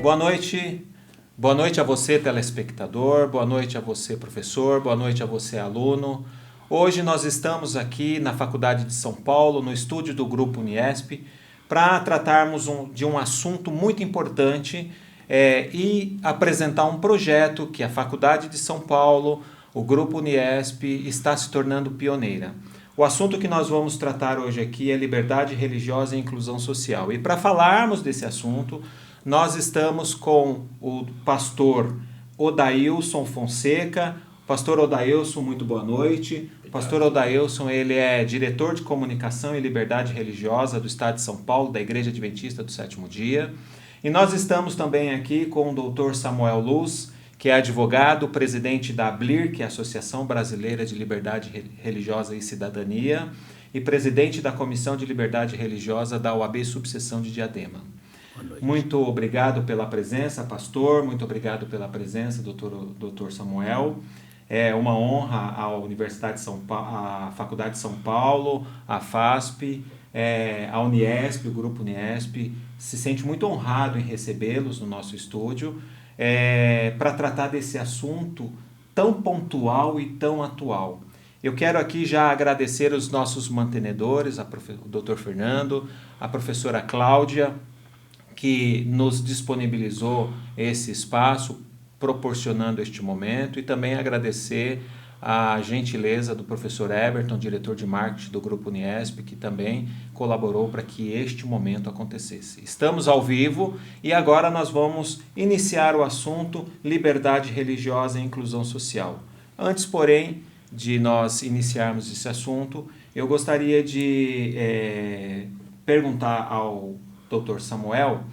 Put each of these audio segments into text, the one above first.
Boa noite a você, telespectador, boa noite a você, professor, boa noite a você, aluno. Hoje nós estamos aqui na Faculdade de São Paulo, no estúdio do Grupo Uniesp, para tratarmos de um assunto muito importante e apresentar um projeto que a Faculdade de São Paulo, o Grupo Uniesp, está se tornando pioneira. O assunto que nós vamos tratar hoje aqui é liberdade religiosa e inclusão social. E para falarmos desse assunto, nós estamos com o pastor Odailson Fonseca. Pastor Odailson, muito boa noite. O pastor Odailson, ele é diretor de comunicação e liberdade religiosa do Estado de São Paulo, da Igreja Adventista do Sétimo Dia. E nós estamos também aqui com o Dr. Samuel Luz, que é advogado, presidente da ABLIR, que é a Associação Brasileira de Liberdade Religiosa e Cidadania, e presidente da Comissão de Liberdade Religiosa da OAB Subseção de Diadema. Muito obrigado pela presença, pastor, muito obrigado pela presença, doutor Samuel. É uma honra à Universidade de São Paulo, à Faculdade de São Paulo, à FASP, a Uniesp, o Grupo Uniesp, se sente muito honrado em recebê-los no nosso estúdio para tratar desse assunto tão pontual e tão atual. Eu quero aqui já agradecer os nossos mantenedores, o Dr. Fernando, a professora Cláudia, que nos disponibilizou esse espaço, proporcionando este momento, e também agradecer a gentileza do professor Everton, diretor de marketing do Grupo Uniesp, que também colaborou para que este momento acontecesse. Estamos ao vivo e agora nós vamos iniciar o assunto liberdade religiosa e inclusão social. Antes, porém, de nós iniciarmos esse assunto, eu gostaria de perguntar ao Dr. Samuel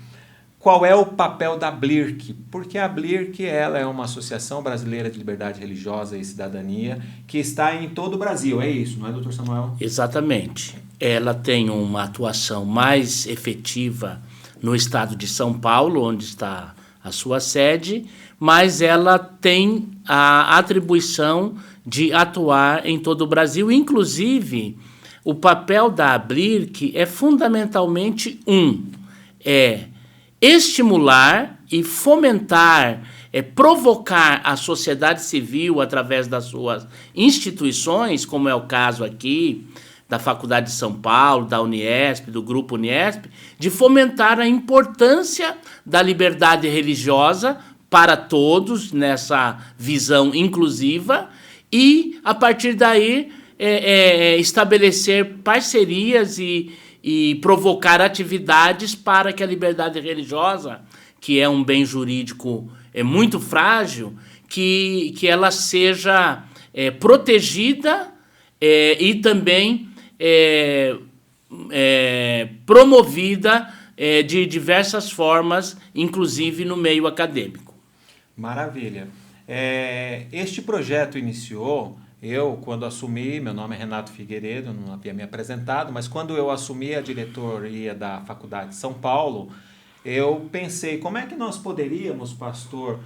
qual é o papel da ABLIRC, porque a ABLIRC ela é uma Associação Brasileira de Liberdade Religiosa e Cidadania que está em todo o Brasil, é isso, não é, Dr. Samuel? Exatamente. Ela tem uma atuação mais efetiva no estado de São Paulo, onde está a sua sede, mas ela tem a atribuição de atuar em todo o Brasil. Inclusive, o papel da ABLIRC é fundamentalmente estimular e fomentar, provocar a sociedade civil através das suas instituições, como é o caso aqui da Faculdade de São Paulo, da Uniesp, do Grupo Uniesp, de fomentar a importância da liberdade religiosa para todos, nessa visão inclusiva, e, a partir daí, estabelecer parcerias e provocar atividades para que a liberdade religiosa, que é um bem jurídico muito frágil, que ela seja protegida e também promovida de diversas formas, inclusive no meio acadêmico. Maravilha. Este projeto iniciou... Eu, quando assumi, meu nome é Renato Figueiredo, não havia me apresentado, mas quando eu assumi a diretoria da Faculdade de São Paulo, eu pensei, como é que nós poderíamos, pastor,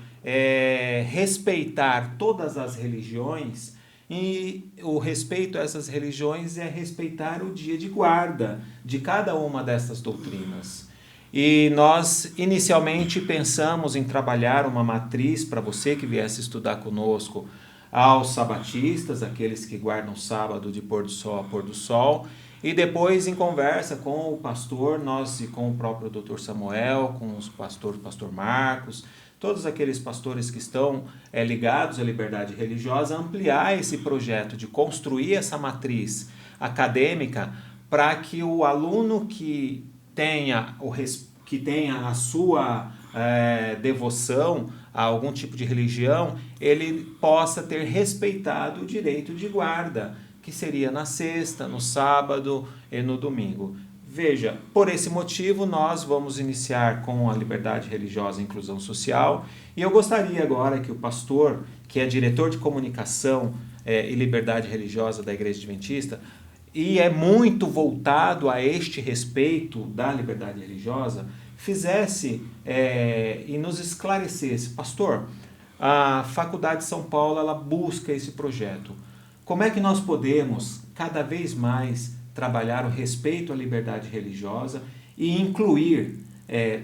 respeitar todas as religiões? E o respeito a essas religiões é respeitar o dia de guarda de cada uma dessas doutrinas. E nós, inicialmente, pensamos em trabalhar uma matriz para você que viesse estudar conosco, aos sabatistas, aqueles que guardam sábado de pôr do sol a pôr do sol, e depois em conversa com o pastor, nós e com o próprio Dr. Samuel, com o pastor Marcos, todos aqueles pastores que estão ligados à liberdade religiosa, ampliar esse projeto de construir essa matriz acadêmica para que o aluno que tenha a sua devoção a algum tipo de religião, ele possa ter respeitado o direito de guarda, que seria na sexta, no sábado e no domingo. Veja, por esse motivo nós vamos iniciar com a liberdade religiosa e inclusão social, e eu gostaria agora que o pastor, que é diretor de comunicação e liberdade religiosa da Igreja Adventista, e é muito voltado a este respeito da liberdade religiosa, fizesse e nos esclarecesse, pastor, a Faculdade de São Paulo ela busca esse projeto. Como é que nós podemos cada vez mais trabalhar o respeito à liberdade religiosa e incluir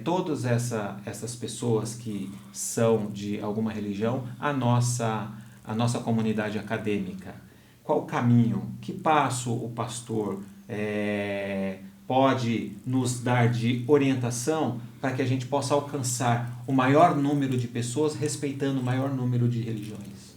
todas essas pessoas que são de alguma religião a nossa comunidade acadêmica? Qual o caminho? Que passo o pastor pode nos dar de orientação para que a gente possa alcançar o maior número de pessoas respeitando o maior número de religiões?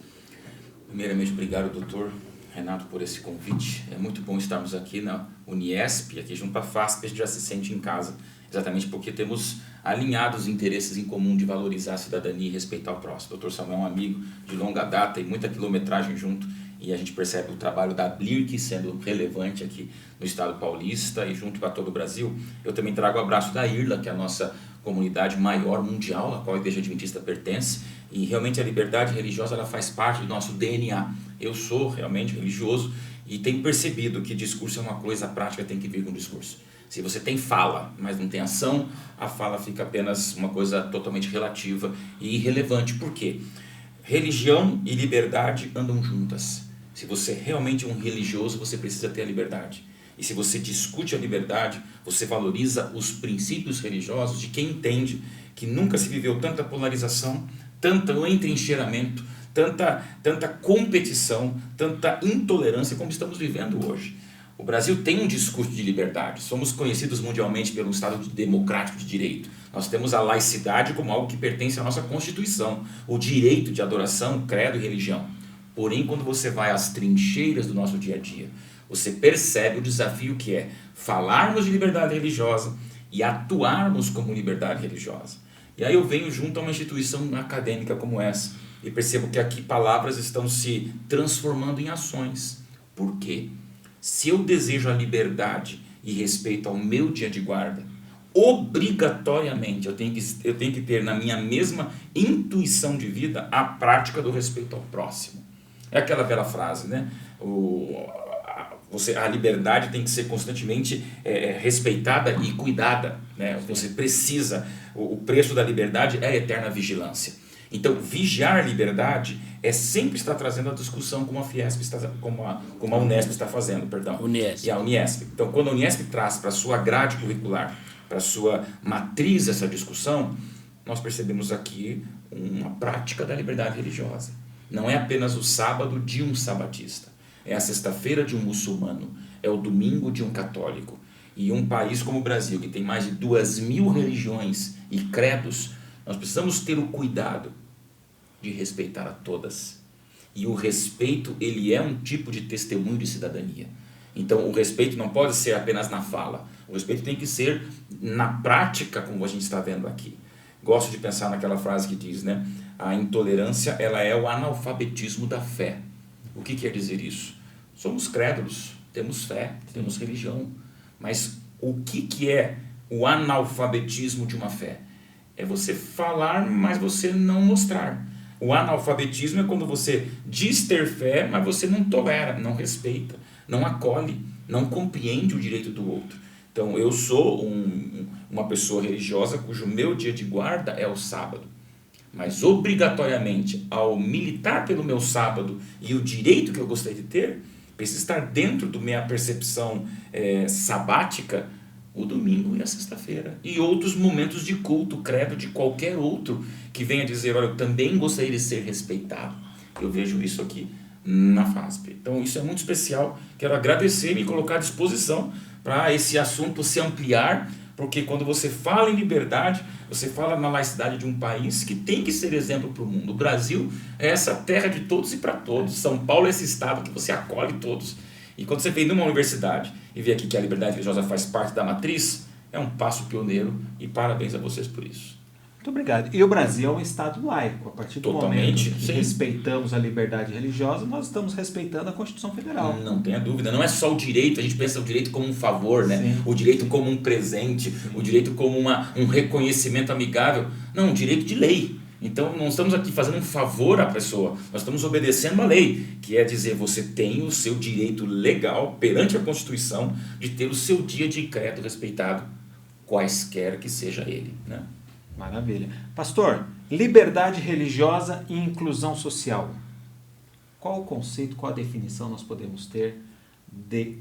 Primeiramente, obrigado, doutor Renato, por esse convite. É muito bom estarmos aqui na Uniesp, aqui junto à FASP, a gente já se sente em casa, exatamente porque temos alinhados interesses em comum de valorizar a cidadania e respeitar o próximo. O doutor Samuel é um amigo de longa data e muita quilometragem junto, e a gente percebe o trabalho da BLIRC sendo relevante aqui no estado paulista e junto para todo o Brasil. Eu também trago o abraço da IRLA, que é a nossa comunidade maior mundial, a qual a Igreja Adventista pertence, e realmente a liberdade religiosa ela faz parte do nosso DNA. Eu sou realmente religioso e tenho percebido que discurso é uma coisa, a prática tem que vir com discurso. Se você tem fala, mas não tem ação, a fala fica apenas uma coisa totalmente relativa e irrelevante. Por quê? Religião e liberdade andam juntas. Se você realmente é um religioso, você precisa ter a liberdade. E se você discute a liberdade, você valoriza os princípios religiosos de quem entende que nunca se viveu tanta polarização, tanto entrincheiramento, tanta competição, tanta intolerância como estamos vivendo hoje. O Brasil tem um discurso de liberdade. Somos conhecidos mundialmente pelo Estado democrático de direito. Nós temos a laicidade como algo que pertence à nossa Constituição, o direito de adoração, credo e religião. Porém, quando você vai às trincheiras do nosso dia a dia, você percebe o desafio que é falarmos de liberdade religiosa e atuarmos como liberdade religiosa. E aí eu venho junto a uma instituição acadêmica como essa e percebo que aqui palavras estão se transformando em ações. Por quê? Se eu desejo a liberdade e respeito ao meu dia de guarda, obrigatoriamente eu tenho que ter na minha mesma intuição de vida a prática do respeito ao próximo. É aquela velha frase, né? A liberdade tem que ser constantemente respeitada e cuidada, né? Você precisa, o preço da liberdade é a eterna vigilância. Então, vigiar a liberdade é sempre estar trazendo a discussão como a Fiesp está, como a Unesp está fazendo, perdão. Uniesp. E a Uniesp. Então, quando a Uniesp traz para a sua grade curricular, para a sua matriz essa discussão, nós percebemos aqui uma prática da liberdade religiosa. Não é apenas o sábado de um sabatista, é a sexta-feira de um muçulmano, é o domingo de um católico. E um país como o Brasil, que tem mais de 2.000 religiões e credos, nós precisamos ter o cuidado de respeitar a todas. E o respeito, ele é um tipo de testemunho de cidadania. Então, o respeito não pode ser apenas na fala, o respeito tem que ser na prática, como a gente está vendo aqui. Gosto de pensar naquela frase que diz, né? A intolerância, ela é o analfabetismo da fé. O que quer dizer isso? Somos crédulos, temos fé, temos religião. Mas o que é o analfabetismo de uma fé? É você falar, mas você não mostrar. O analfabetismo é quando você diz ter fé, mas você não tolera, não respeita, não acolhe, não compreende o direito do outro. Então, eu sou uma pessoa religiosa cujo meu dia de guarda é o sábado. Mas, obrigatoriamente, ao militar pelo meu sábado e o direito que eu gostaria de ter, precisa estar dentro da minha percepção sabática o domingo e a sexta-feira. E outros momentos de culto, credo, de qualquer outro que venha dizer, olha, eu também gostaria de ser respeitado. Eu vejo isso aqui na FASP. Então, isso é muito especial. Quero agradecer e me colocar à disposição para esse assunto se ampliar, porque quando você fala em liberdade, você fala na laicidade de um país que tem que ser exemplo para o mundo. O Brasil é essa terra de todos e para todos. São Paulo é esse estado que você acolhe todos. E quando você vem numa universidade e vê aqui que a liberdade religiosa faz parte da matriz, é um passo pioneiro e parabéns a vocês por isso. Muito obrigado. E o Brasil é um estado laico. A partir do momento que respeitamos a liberdade religiosa, nós estamos respeitando a Constituição Federal. Não tenha dúvida. Não é só o direito, a gente pensa o direito como um favor, né? Sim. O direito como um presente, o direito como um reconhecimento amigável. Não, um direito de lei. Então, não estamos aqui fazendo um favor à pessoa, nós estamos obedecendo a lei, que é dizer, você tem o seu direito legal perante a Constituição de ter o seu dia de credo respeitado, quaisquer que seja ele, né? Maravilha. Pastor, liberdade religiosa e inclusão social. Qual o conceito, qual a definição nós podemos ter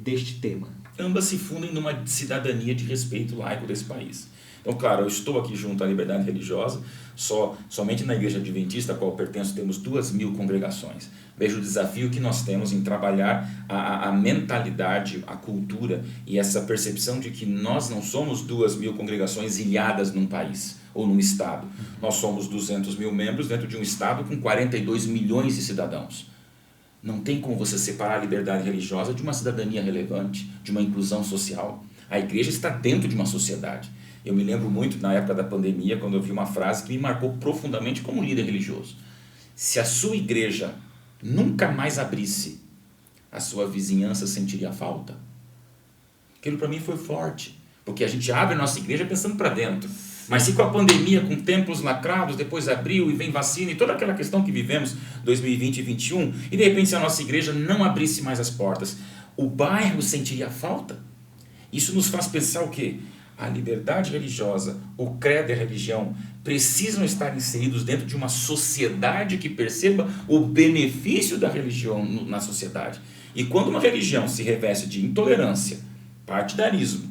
deste tema? Ambas se fundem numa cidadania de respeito laico desse país. Então, claro, eu estou aqui junto à liberdade religiosa, somente na Igreja Adventista, a qual eu pertenço, temos 2.000 congregações. Vejo o desafio que nós temos em trabalhar a mentalidade, a cultura e essa percepção de que nós não somos 2.000 congregações ilhadas num país ou num estado. Nós somos 200.000 membros dentro de um estado com 42 milhões de cidadãos. Não tem como você separar a liberdade religiosa de uma cidadania relevante, de uma inclusão social. A igreja está dentro de uma sociedade. Eu me lembro muito, na época da pandemia, quando eu vi uma frase que me marcou profundamente como líder religioso. Se a sua igreja nunca mais abrisse, a sua vizinhança sentiria falta. Aquilo para mim foi forte, porque a gente abre a nossa igreja pensando para dentro. Mas se com a pandemia, com templos lacrados, depois abriu e vem vacina e toda aquela questão que vivemos 2020 e 2021, e de repente se a nossa igreja não abrisse mais as portas, o bairro sentiria falta? Isso nos faz pensar o quê? A liberdade religiosa, o credo e a religião precisam estar inseridos dentro de uma sociedade que perceba o benefício da religião na sociedade. E quando uma religião se reveste de intolerância, partidarismo,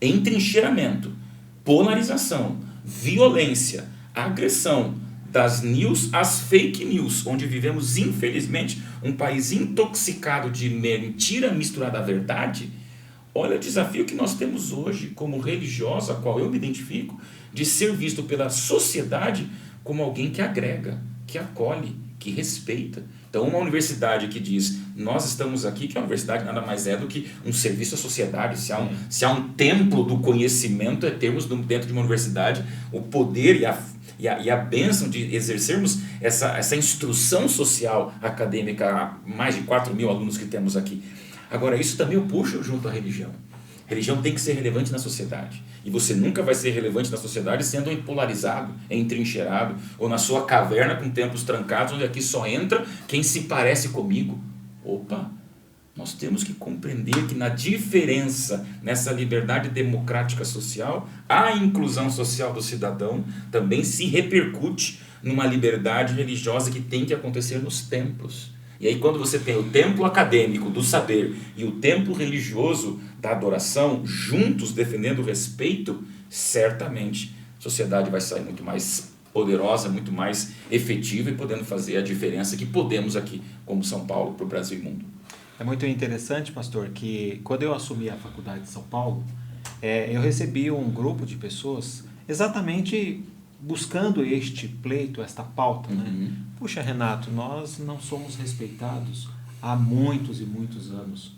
entrincheiramento, polarização, violência, agressão, das news às fake news, onde vivemos, infelizmente, um país intoxicado de mentira misturada à verdade. Olha o desafio que nós temos hoje, como religioso, a qual eu me identifico, de ser visto pela sociedade como alguém que agrega, que acolhe, que respeita. Então, uma universidade que diz, nós estamos aqui, que a universidade nada mais é do que um serviço à sociedade. Se há um templo do conhecimento, é termos dentro de uma universidade o poder e a bênção de exercermos essa instrução social acadêmica a mais de 4.000 alunos que temos aqui. Agora, isso também eu puxo junto à religião. A religião tem que ser relevante na sociedade. E você nunca vai ser relevante na sociedade sendo polarizado, entrincheirado, ou na sua caverna com templos trancados, onde aqui só entra quem se parece comigo. Opa! Nós temos que compreender que na diferença, nessa liberdade democrática social, a inclusão social do cidadão também se repercute numa liberdade religiosa que tem que acontecer nos templos. E aí quando você tem o templo acadêmico do saber e o templo religioso da adoração, juntos defendendo o respeito, certamente a sociedade vai sair muito mais poderosa, muito mais efetiva e podendo fazer a diferença que podemos aqui, como São Paulo, para o Brasil e mundo. É muito interessante, pastor, que quando eu assumi a Faculdade de São Paulo, eu recebi um grupo de pessoas exatamente buscando este pleito, esta pauta, né? Puxa, Renato, nós não somos respeitados há muitos e muitos anos.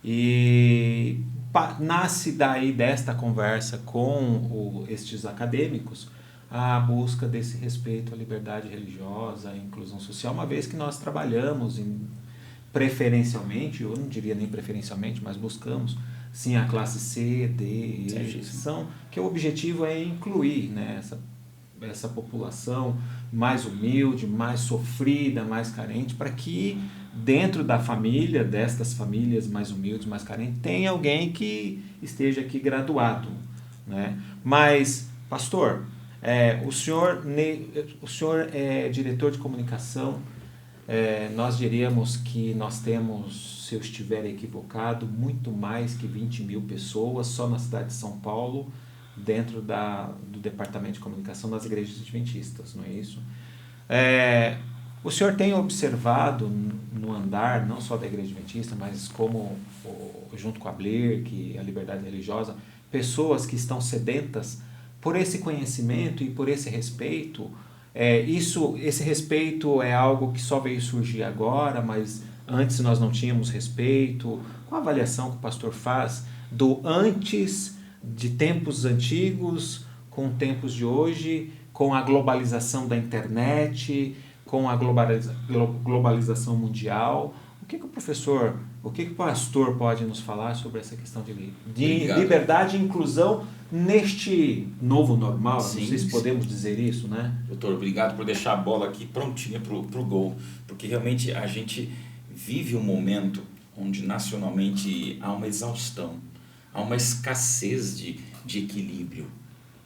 E nasce daí desta conversa com estes acadêmicos a busca desse respeito à liberdade religiosa, à inclusão social, uma vez que nós trabalhamos preferencialmente, eu não diria nem preferencialmente, mas buscamos sim a classe C, D, E, que o objetivo é incluir, né, essa população mais humilde, mais sofrida, mais carente, para que dentro da família, destas famílias mais humildes, mais carentes, tenha alguém que esteja aqui graduado, né? Mas, pastor, o senhor é diretor de comunicação, nós diríamos que nós temos, se eu estiver equivocado, muito mais que 20.000 pessoas só na cidade de São Paulo, dentro do departamento de comunicação das igrejas adventistas, não é isso? O senhor tem observado no andar, não só da igreja adventista, mas como junto com a Blair, que é a liberdade religiosa, pessoas que estão sedentas por esse conhecimento e por esse respeito? Esse respeito é algo que só veio surgir agora, mas antes nós não tínhamos respeito? Qual a avaliação que o pastor faz do antes de tempos antigos com tempos de hoje, com a globalização da internet, com a globalização mundial? O que o pastor pode nos falar sobre essa questão de liberdade e inclusão neste novo normal? Sim, não sei se podemos dizer isso, né? Doutor, obrigado por deixar a bola aqui prontinha para o gol, porque realmente a gente vive um momento onde nacionalmente há uma exaustão, há uma escassez de equilíbrio.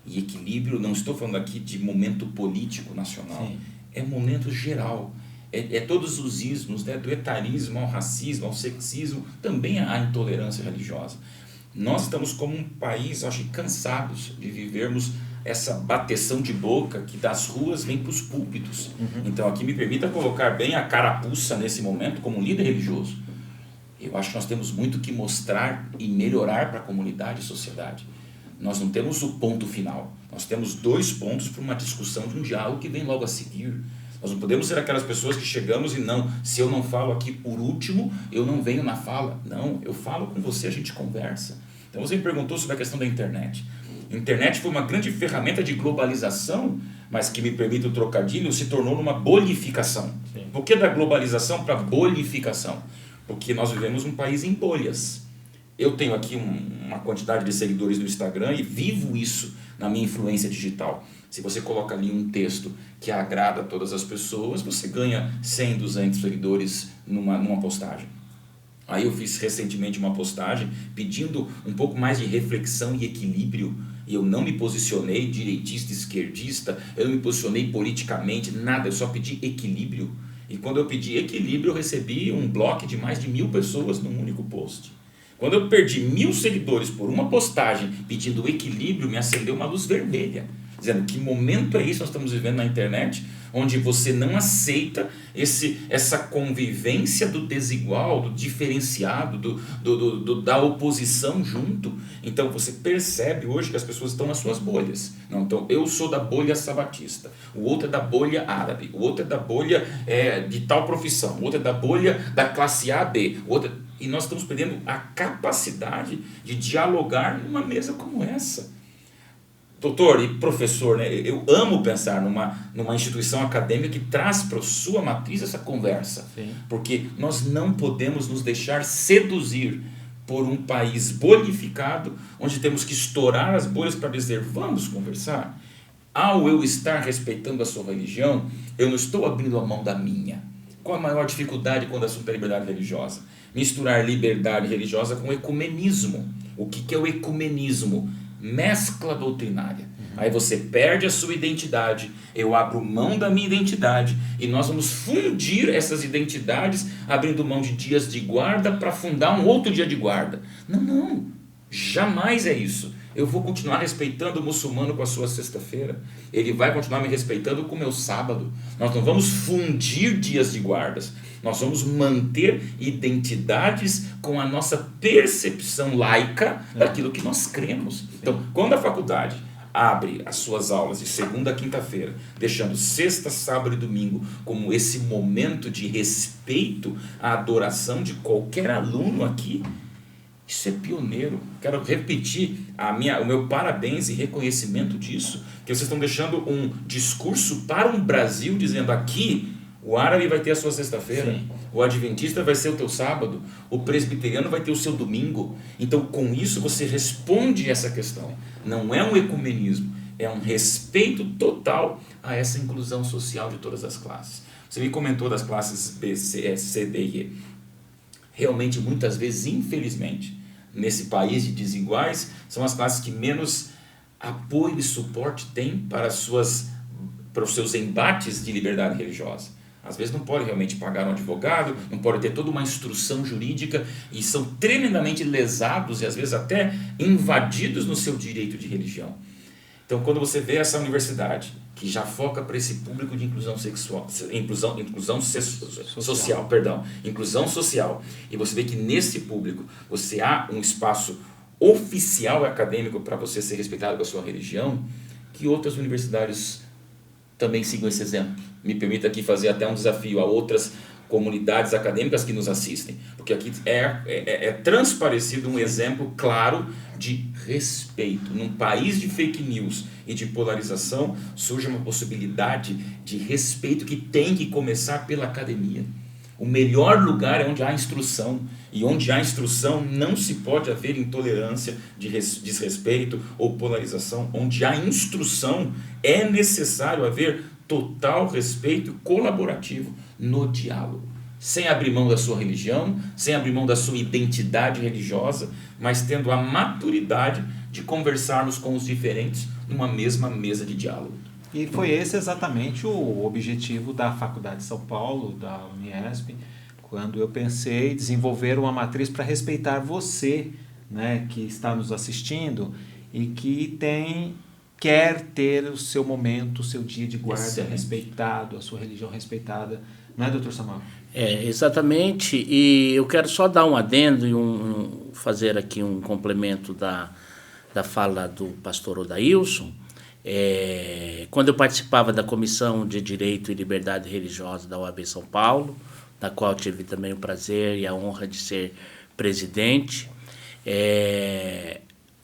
E equilíbrio, não estou falando aqui de momento político nacional, sim, é momento geral. É todos os ismos, né? Do etarismo ao racismo, ao sexismo, também à intolerância religiosa. Nós estamos como um país, acho que cansados de vivermos essa bateção de boca que das ruas vem para os púlpitos. Então aqui me permita colocar bem a carapuça nesse momento como líder religioso. Eu acho que nós temos muito que mostrar e melhorar para a comunidade e sociedade. Nós não temos o ponto final. Nós temos 2 pontos para uma discussão de um diálogo que vem logo a seguir. Nós não podemos ser aquelas pessoas que chegamos e não, se eu não falo aqui por último, eu não venho na fala. Não, eu falo com você, a gente conversa. Então você me perguntou sobre a questão da internet. A internet foi uma grande ferramenta de globalização, mas que me permite o trocadilho, se tornou numa bolificação. Sim. Por que da globalização para bolificação? Porque nós vivemos um país em bolhas. Eu tenho aqui uma quantidade de seguidores no Instagram e vivo isso na minha influência digital. Se você coloca ali um texto que agrada a todas as pessoas, você ganha 100, 200 seguidores numa postagem. Aí eu fiz recentemente uma postagem pedindo um pouco mais de reflexão e equilíbrio. E eu não me posicionei direitista, esquerdista, eu não me posicionei politicamente, nada, eu só pedi equilíbrio. E quando eu pedi equilíbrio, eu recebi um bloco de mais de 1000 pessoas num único post. Quando eu perdi 1000 seguidores por uma postagem pedindo equilíbrio, me acendeu uma luz vermelha. Dizendo, que momento é isso que nós estamos vivendo na internet, onde você não aceita essa convivência do desigual, do diferenciado, da oposição junto. Então você percebe hoje que as pessoas estão nas suas bolhas. Não, então eu sou da bolha sabatista, o outro é da bolha árabe, o outro é da bolha de tal profissão, o outro é da bolha da classe A, B, o outro... E nós estamos perdendo a capacidade de dialogar numa mesa como essa. Doutor e professor, né, eu amo pensar numa instituição acadêmica que traz para sua matriz essa conversa. Sim. Porque nós não podemos nos deixar seduzir por um país bolificado, onde temos que estourar as bolhas para dizer, vamos conversar. Ao eu estar respeitando a sua religião, eu não estou abrindo a mão da minha. Qual a maior dificuldade quando o assunto é liberdade religiosa? Misturar liberdade religiosa com ecumenismo. O que é o ecumenismo? Mescla doutrinária. Aí você perde a sua identidade, eu abro mão da minha identidade e nós vamos fundir essas identidades abrindo mão de dias de guarda para fundar um outro dia de guarda. Não, jamais é isso. Eu vou continuar respeitando o muçulmano com a sua sexta-feira, ele vai continuar me respeitando com o meu sábado. Nós não vamos fundir dias de guardas, nós vamos manter identidades com a nossa percepção laica daquilo que nós cremos. Então, quando a faculdade abre as suas aulas de segunda a quinta-feira, deixando sexta, sábado e domingo como esse momento de respeito à adoração de qualquer aluno aqui, isso é pioneiro. Quero repetir o meu parabéns e reconhecimento disso, que vocês estão deixando um discurso para um Brasil dizendo aqui, o árabe vai ter a sua sexta-feira, o adventista vai ser o teu sábado, o presbiteriano vai ter o seu domingo. Então com isso você responde essa questão. Não é um ecumenismo, é um respeito total a essa inclusão social de todas as classes. Você me comentou das classes B, C, D e E. Realmente muitas vezes, infelizmente, nesse país de desiguais, são as classes que menos apoio e suporte têm para os seus embates de liberdade religiosa. Às vezes não pode realmente pagar um advogado, não pode ter toda uma instrução jurídica e são tremendamente lesados e às vezes até invadidos no seu direito de religião. Então quando você vê essa universidade que já foca para esse público de inclusão social, e você vê que nesse público você há um espaço oficial e acadêmico para você ser respeitado com a sua religião, que outras universidades também sigam esse exemplo. Me permita aqui fazer até um desafio a outras comunidades acadêmicas que nos assistem, porque aqui é transparecido um exemplo claro de respeito. Num país de fake news e de polarização, surge uma possibilidade de respeito que tem que começar pela academia. O melhor lugar é onde há instrução, e onde há instrução não se pode haver intolerância, de desrespeito ou polarização. Onde há instrução é necessário haver total respeito colaborativo no diálogo, sem abrir mão da sua religião, sem abrir mão da sua identidade religiosa, mas tendo a maturidade de conversarmos com os diferentes numa mesma mesa de diálogo. E foi esse exatamente o objetivo da Faculdade de São Paulo, da Uniesp, quando eu pensei em desenvolver uma matriz para respeitar você, né, que está nos assistindo e que tem quer ter o seu momento, o seu dia de guarda Excelente. respeitado, a sua religião respeitada. Não é, doutor Samuel? Exatamente. E eu quero só dar um adendo e fazer aqui um complemento da fala do pastor Odailson. Quando eu participava da Comissão de Direito e Liberdade Religiosa da OAB São Paulo, da qual tive também o prazer e a honra de ser presidente,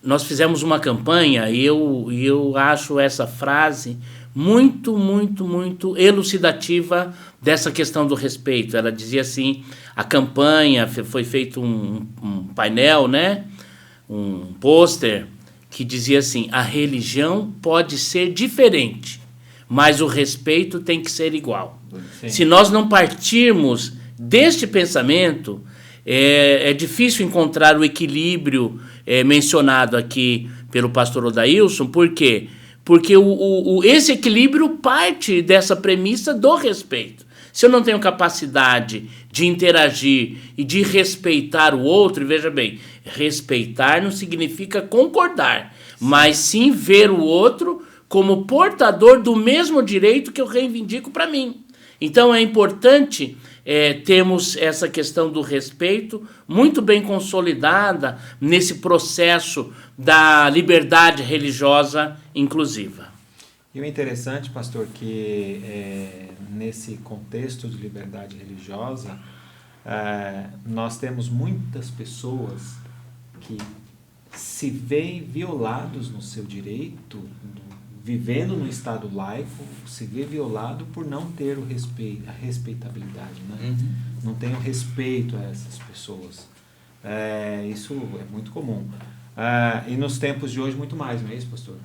nós fizemos uma campanha e eu acho essa frase muito, muito, muito elucidativa dessa questão do respeito. Ela dizia assim, a campanha, foi feito um painel, né? Um pôster, que dizia assim, a religião pode ser diferente, mas o respeito tem que ser igual. Sim. Se nós não partirmos deste pensamento, é difícil encontrar o equilíbrio mencionado aqui pelo pastor Odailson. Por quê? Porque esse equilíbrio parte dessa premissa do respeito. Se eu não tenho capacidade de interagir e de respeitar o outro, e veja bem, respeitar não significa concordar, mas sim ver o outro como portador do mesmo direito que eu reivindico para mim. Então é importante termos essa questão do respeito muito bem consolidada nesse processo da liberdade religiosa inclusiva. E o interessante, pastor, que nesse contexto de liberdade religiosa, nós temos muitas pessoas que se veem violados no seu direito, vivendo no estado laico, se vê violado por não ter o respeito, a respeitabilidade, né? Uhum. Não tem o respeito a essas pessoas. Isso é muito comum. E nos tempos de hoje, muito mais, não é isso, pastor?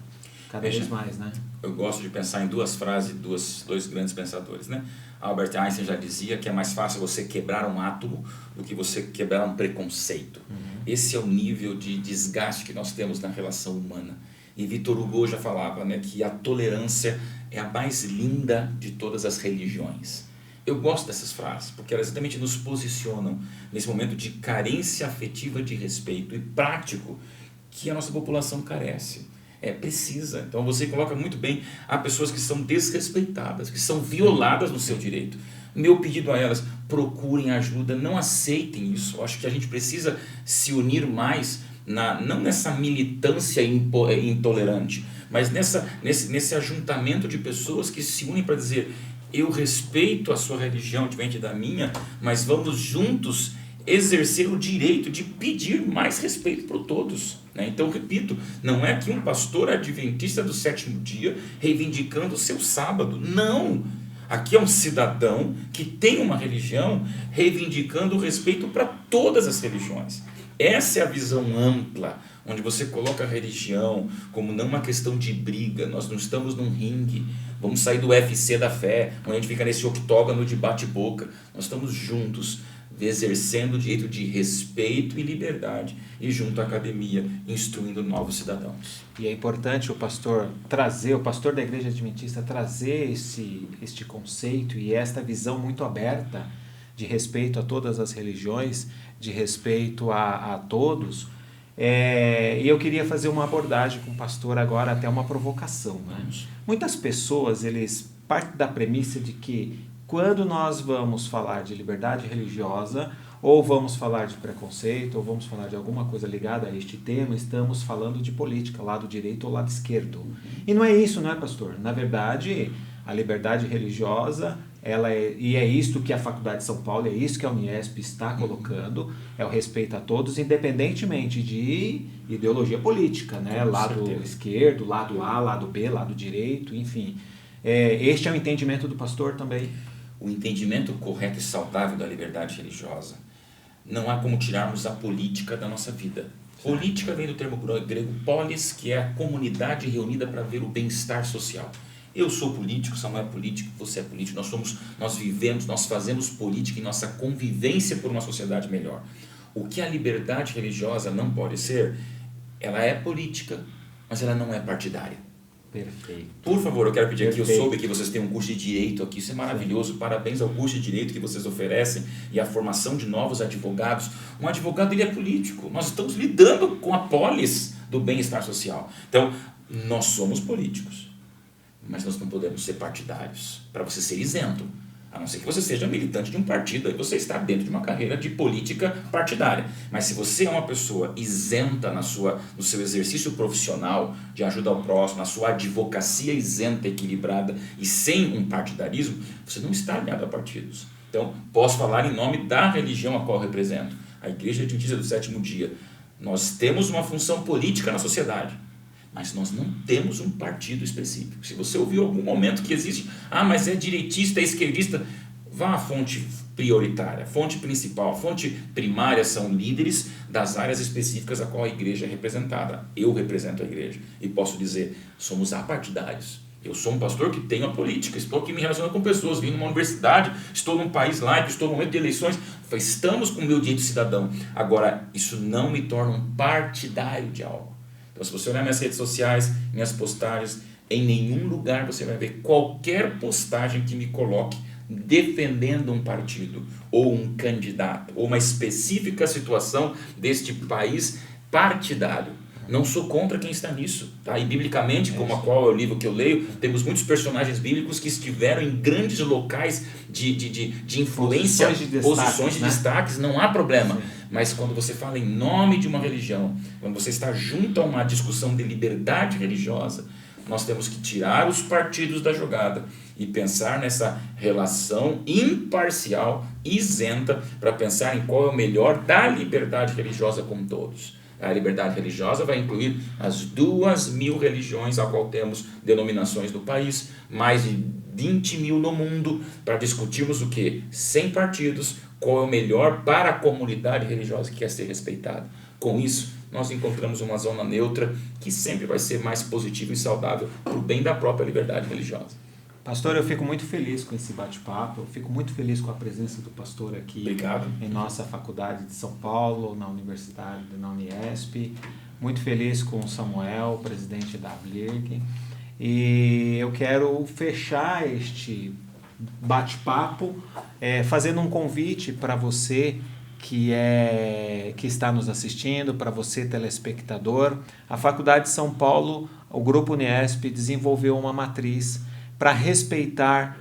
Cada vez mais, né? Eu gosto de pensar em duas frases de dois grandes pensadores, né? Albert Einstein já dizia que é mais fácil você quebrar um átomo do que você quebrar um preconceito. Esse é o nível de desgaste que nós temos na relação humana. E Victor Hugo já falava, né, que a tolerância é a mais linda de todas as religiões. Eu gosto dessas frases, porque elas exatamente nos posicionam nesse momento de carência afetiva de respeito e prático que a nossa população carece. Precisa. Então você coloca muito bem, há pessoas que são desrespeitadas, que são violadas no seu direito. Meu pedido a elas, procurem ajuda, não aceitem isso. Eu acho que a gente precisa se unir mais, não nessa militância intolerante, mas nesse ajuntamento de pessoas que se unem para dizer, eu respeito a sua religião diferente da minha, mas vamos juntos exercer o direito de pedir mais respeito por todos. Então, repito, não é que um pastor adventista do sétimo dia reivindicando o seu sábado. Não! Aqui é um cidadão que tem uma religião reivindicando o respeito para todas as religiões. Essa é a visão ampla, onde você coloca a religião como não uma questão de briga. Nós não estamos num ringue. Vamos sair do UFC da fé, onde a gente fica nesse octógono de bate-boca. Nós estamos juntos, exercendo o direito de respeito e liberdade, e junto à academia, instruindo novos cidadãos. E é importante o pastor da Igreja Adventista trazer este conceito e esta visão muito aberta de respeito a todas as religiões, de respeito a todos. E eu queria fazer uma abordagem com o pastor agora, até uma provocação, né? Muitas pessoas, eles partem da premissa de que quando nós vamos falar de liberdade religiosa, ou vamos falar de preconceito, ou vamos falar de alguma coisa ligada a este tema, estamos falando de política, lado direito ou lado esquerdo. E não é isso, não é, pastor? Na verdade, a liberdade religiosa, e é isto que a Faculdade de São Paulo, é isso que a Uniesp está colocando, é o respeito a todos, independentemente de ideologia política, né? Lado esquerdo, lado A, lado B, lado direito, enfim. Este é o entendimento do pastor também? O entendimento correto e saudável da liberdade religiosa. Não há como tirarmos a política da nossa vida. Política vem do termo grego polis, que é a comunidade reunida para ver o bem-estar social. Eu sou político, Samuel é político, você é político, nós vivemos, nós fazemos política em nossa convivência por uma sociedade melhor. O que a liberdade religiosa não pode ser, ela é política, mas ela não é partidária. Perfeito. Por favor, eu quero pedir aqui, eu Perfeito. soube que vocês têm um curso de Direito aqui, isso é maravilhoso, parabéns ao curso de Direito que vocês oferecem e a formação de novos advogados. Um advogado, ele é político, nós estamos lidando com a polis, do bem-estar social. Então, nós somos políticos, mas nós não podemos ser partidários para você ser isento. A não ser que você seja militante de um partido, aí você está dentro de uma carreira de política partidária. Mas se você é uma pessoa isenta no seu exercício profissional de ajuda ao próximo, na sua advocacia isenta, equilibrada e sem um partidarismo, você não está alinhado a partidos. Então, posso falar em nome da religião a qual eu represento, a Igreja Adventista do Sétimo Dia. Nós temos uma função política na sociedade, mas nós não temos um partido específico. Se você ouviu algum momento que existe, mas é direitista, é esquerdista, vá à fonte prioritária, a fonte principal, a fonte primária são líderes das áreas específicas a qual a igreja é representada. Eu represento a igreja e posso dizer, somos apartidários. Eu sou um pastor que tenho a política, estou aqui me relacionando com pessoas, vim numa universidade, estou num país laico, estou no momento de eleições, estamos com o meu direito cidadão. Agora, isso não me torna um partidário de algo. Então, se você olhar minhas redes sociais, minhas postagens, em nenhum lugar você vai ver qualquer postagem que me coloque defendendo um partido, ou um candidato, ou uma específica situação deste país partidário. Não sou contra quem está nisso. Tá? E biblicamente, como a qual é o livro que eu leio, temos muitos personagens bíblicos que estiveram em grandes locais de influência, posições de destaques, não há problema. Sim. Mas quando você fala em nome de uma religião, quando você está junto a uma discussão de liberdade religiosa, nós temos que tirar os partidos da jogada e pensar nessa relação imparcial, isenta, para pensar em qual é o melhor da liberdade religiosa com todos. A liberdade religiosa vai incluir as 2.000 religiões a qual temos denominações no país, mais de 20.000 no mundo, para discutirmos o que? Sem partidos, qual é o melhor para a comunidade religiosa que quer ser respeitada. Com isso, nós encontramos uma zona neutra que sempre vai ser mais positiva e saudável para o bem da própria liberdade religiosa. Pastor, eu fico muito feliz com esse bate-papo, eu fico muito feliz com a presença do pastor aqui. Obrigado. Em nossa faculdade de São Paulo, na Universidade, na Uniesp. Muito feliz com o Samuel, presidente da Blirk. E eu quero fechar este bate-papo fazendo um convite para você que está nos assistindo, para você telespectador. A Faculdade de São Paulo, o Grupo Uniesp, desenvolveu uma matriz para respeitar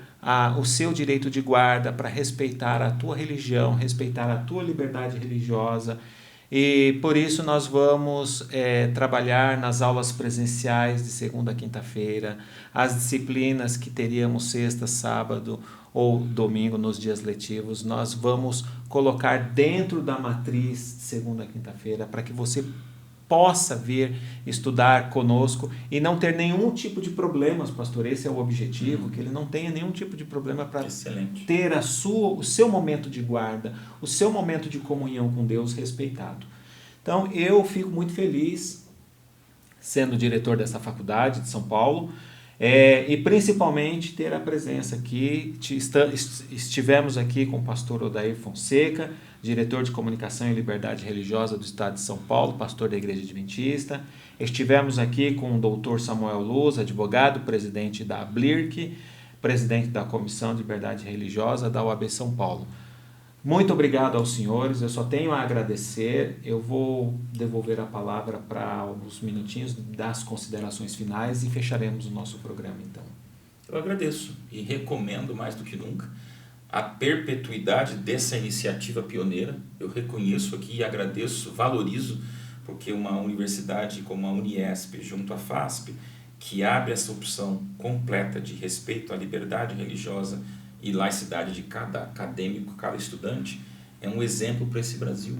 o seu direito de guarda, para respeitar a tua religião, respeitar a tua liberdade religiosa. E por isso nós vamos trabalhar nas aulas presenciais de segunda a quinta-feira, as disciplinas que teríamos sexta, sábado ou domingo nos dias letivos, nós vamos colocar dentro da matriz de segunda a quinta-feira para que você possa vir estudar conosco e não ter nenhum tipo de problemas, pastor. Esse é o objetivo, que ele não tenha nenhum tipo de problema para ter o seu momento de guarda, o seu momento de comunhão com Deus respeitado. Então, eu fico muito feliz sendo diretor dessa faculdade de São Paulo, e principalmente ter a presença aqui. Estivemos aqui com o pastor Odair Fonseca, diretor de Comunicação e Liberdade Religiosa do Estado de São Paulo, pastor da Igreja Adventista. Estivemos aqui com o doutor Samuel Luz, advogado, presidente da Blirk, presidente da Comissão de Liberdade Religiosa da UAB São Paulo. Muito obrigado aos senhores, eu só tenho a agradecer. Eu vou devolver a palavra para uns minutinhos das considerações finais e fecharemos o nosso programa então. Eu agradeço e recomendo mais do que nunca a perpetuidade dessa iniciativa pioneira. Eu reconheço aqui e agradeço, valorizo, porque uma universidade como a Uniesp, junto à FASP, que abre essa opção completa de respeito à liberdade religiosa e laicidade de cada acadêmico, cada estudante, é um exemplo para esse Brasil.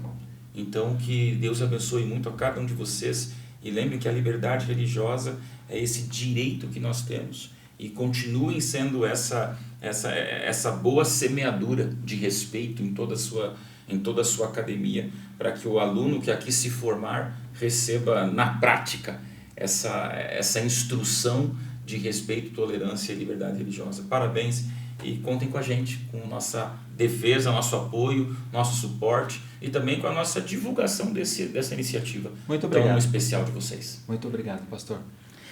Então, que Deus abençoe muito a cada um de vocês e lembrem que a liberdade religiosa é esse direito que nós temos e continuem sendo essa boa semeadura de respeito em toda a sua academia, para que o aluno que aqui se formar receba na prática essa instrução de respeito, tolerância e liberdade religiosa. Parabéns e contem com a gente, com nossa defesa, nosso apoio, nosso suporte e também com a nossa divulgação dessa iniciativa. Muito obrigado. Tão especial de vocês. Muito obrigado, pastor.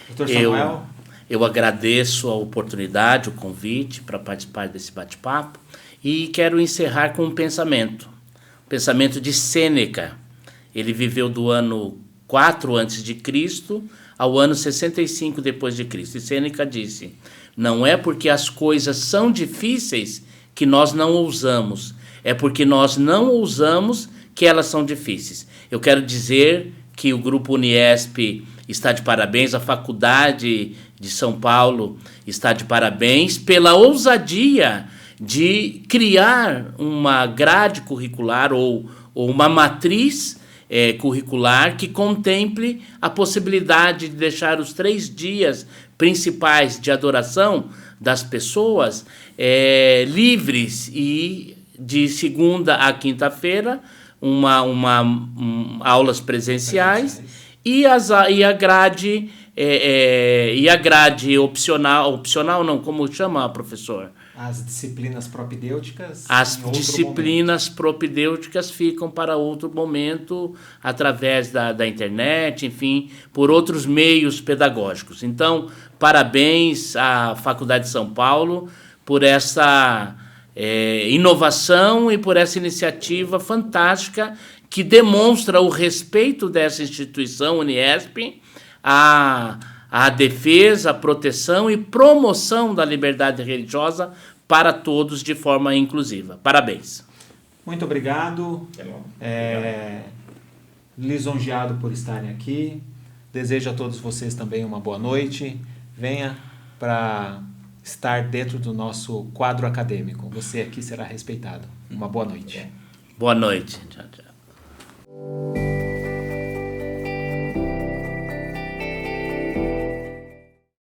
Pastor Samuel. Eu agradeço a oportunidade, o convite para participar desse bate-papo e quero encerrar com um pensamento de Sêneca. Ele viveu do ano 4 a.C. ao ano 65 depois de Cristo. E Sêneca disse: não é porque as coisas são difíceis que nós não ousamos, é porque nós não ousamos que elas são difíceis. Eu quero dizer que o Grupo Uniesp está de parabéns, a Faculdade de São Paulo está de parabéns pela ousadia de criar uma grade curricular ou uma matriz curricular que contemple a possibilidade de deixar os 3 dias principais de adoração das pessoas livres, e de segunda a quinta-feira aulas presenciais e a grade opcional não, como chama, professor? As disciplinas propedêuticas. As disciplinas propedêuticas ficam para outro momento, através da internet, enfim, por outros meios pedagógicos. Então, parabéns à Faculdade de São Paulo por essa inovação e por essa iniciativa fantástica que demonstra o respeito dessa instituição, Uniesp, a defesa, a proteção e promoção da liberdade religiosa para todos de forma inclusiva. Parabéns. Muito obrigado. Lisonjeado por estarem aqui. Desejo a todos vocês também uma boa noite. Venha para estar dentro do nosso quadro acadêmico. Você aqui será respeitado. Uma boa noite. Boa noite. Tchau, tchau.